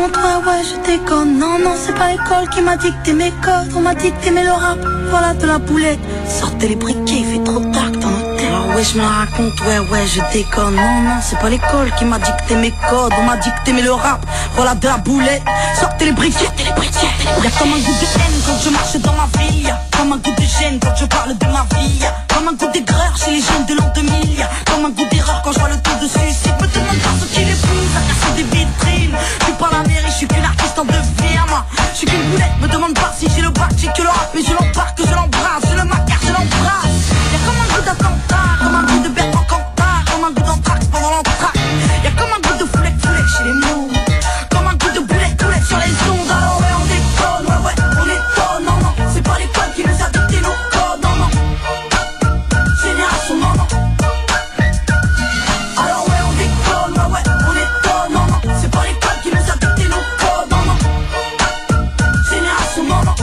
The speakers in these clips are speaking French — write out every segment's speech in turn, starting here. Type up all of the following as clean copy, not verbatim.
raconte, ouais, je déconne. Non, non, c'est pas l'école qui m'a dicté mes codes. On m'a dit que t'aimais le rap, voilà de la boulette. Sortez les briquets, il fait trop tard dans l'hôtel. Ah ouais, je me la raconte, ouais, je déconne. Non, non, c'est pas l'école qui m'a dicté mes codes. On m'a dit que t'aimais le rap, voilà de la boulette. Sortez les briquets, Y'a comme un goût de haine quand je marche dans ma ville. Y'a comme un goût de gêne quand je parle de ma vie. Y'a comme un goût d'aigreur chez les jeunes de l'an 2000. Y'a comme un goût d'erreur quand je vois le taux de suicide. Me demande pas ce qui les pousse à casser des vitrines. Je suis pas la mairie, je suis qu'une artiste en devenir. Moi, je suis qu'une boulette, me demande pas si j'ai le bac, j'ai que le rap. Mais je l'embarque, je l'embrasse, je le macar, je l'embrasse. Y'a comme un goût d'attentat, comme un goût de Bertrand Cantat, comme un goût d'entraque pendant l'entraque. Y'a comme un goût de foulette chez les mots. Comme un goût de boulette sur les ondes. Alors ouais, on déconne, ouais, on étonne. Non, non, c'est pas l'école qui nous a dicté nos codes. Non, non, génération, non, non. Alors ouais, on déconne, ouais, on étonne. Non, non, c'est pas l'école qui nous a dicté nos codes. Non, non, génération, non, non.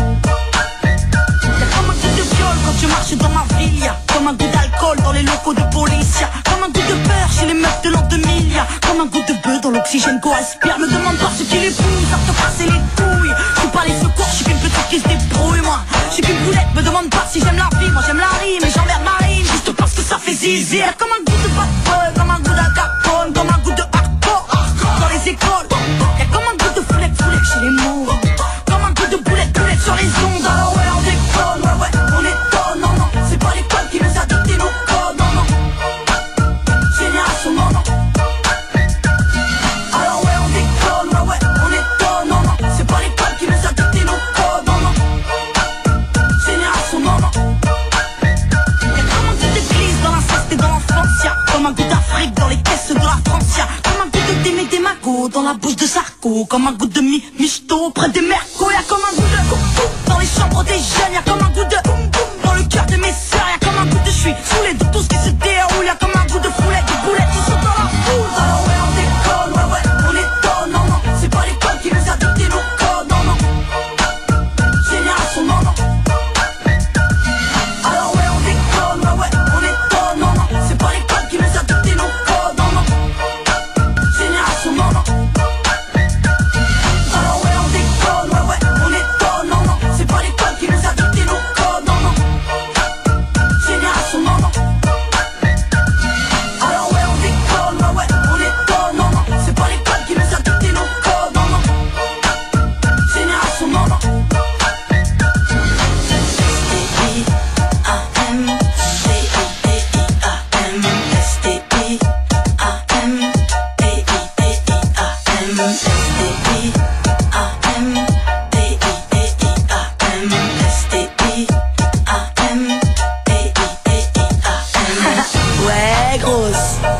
Y'a comme un goût de viol quand tu marches dans ma ville. Y'a comme un goût d'alcool dans les locaux de police. Y'a comme un goût de peur chez les meufs de l'an 2000. Y'a comme un goût de bœuf dans l'oxygène qu'on respire. Me demande pas ce qui les pousse à te passer les couilles. Je suis pas les secours, je suis qu'une petite qui se débrouille. Moi, je suis qu'une boulette, me demande pas si j'aime la vie. Moi j'aime la rime et j'emmerde ma rime juste parce que ça fait zizi. Y'a comme un goût de bad boy, comme un goût d'Al Capone, comme un goût de hardcore dans les écoles. Y'a comme un goût de foulette chez les mots. Comme un goût de boulette sur les ondes. Alors ouais, on déconne, ouais, on étonne. Non, non, c'est pas l'école qui nous a dicté nos codes. Non, non, génération, non, non. Alors ouais, on déconne, ouais, on étonne. Non, non, c'est pas l'école qui nous a dicté nos codes. Non, non, génération, non, non. Y'a comme un goût d'église dans l'inceste et dans l'enfance. Y'a comme un goût d'Afrique dans les caisses de la France. Y'a comme un goût de Démé des Magots dans la bouche de Sarko. Comme un goût de Michto près des Mercos. Y'a comme un goût de coucou dans les chambres des jeunes. Y'a comme un goût de boum boum dans le cœur de mes sœurs. Y'a comme un goût de j'suis saoulé de tout ce qui se déroule. Y'a comme un goût de foulette, de boulette qui saute dans la foule. Alors ouais, on déconne, ouais, on étonne. Non, non, c'est pas l'école qui nous a dicté nos codes. Non, non, génération, non, non. Alors ouais, on déconne, ouais, on étonne. Non, non, c'est pas l'école qui nous a dicté nos codes. Non, non, génération, non, non. Alors ouais, on déconne, ouais, on étonne. Non, non, c'est pas l'école qui nous a dicté nos codes. Non, non, génération, non, non. Alors ouais, on déconne, ouais, on étonne. Non, non, c'est pas l'école qui nous a dicté nos codes. Non, non, génération, non, non. Ouais, grosse.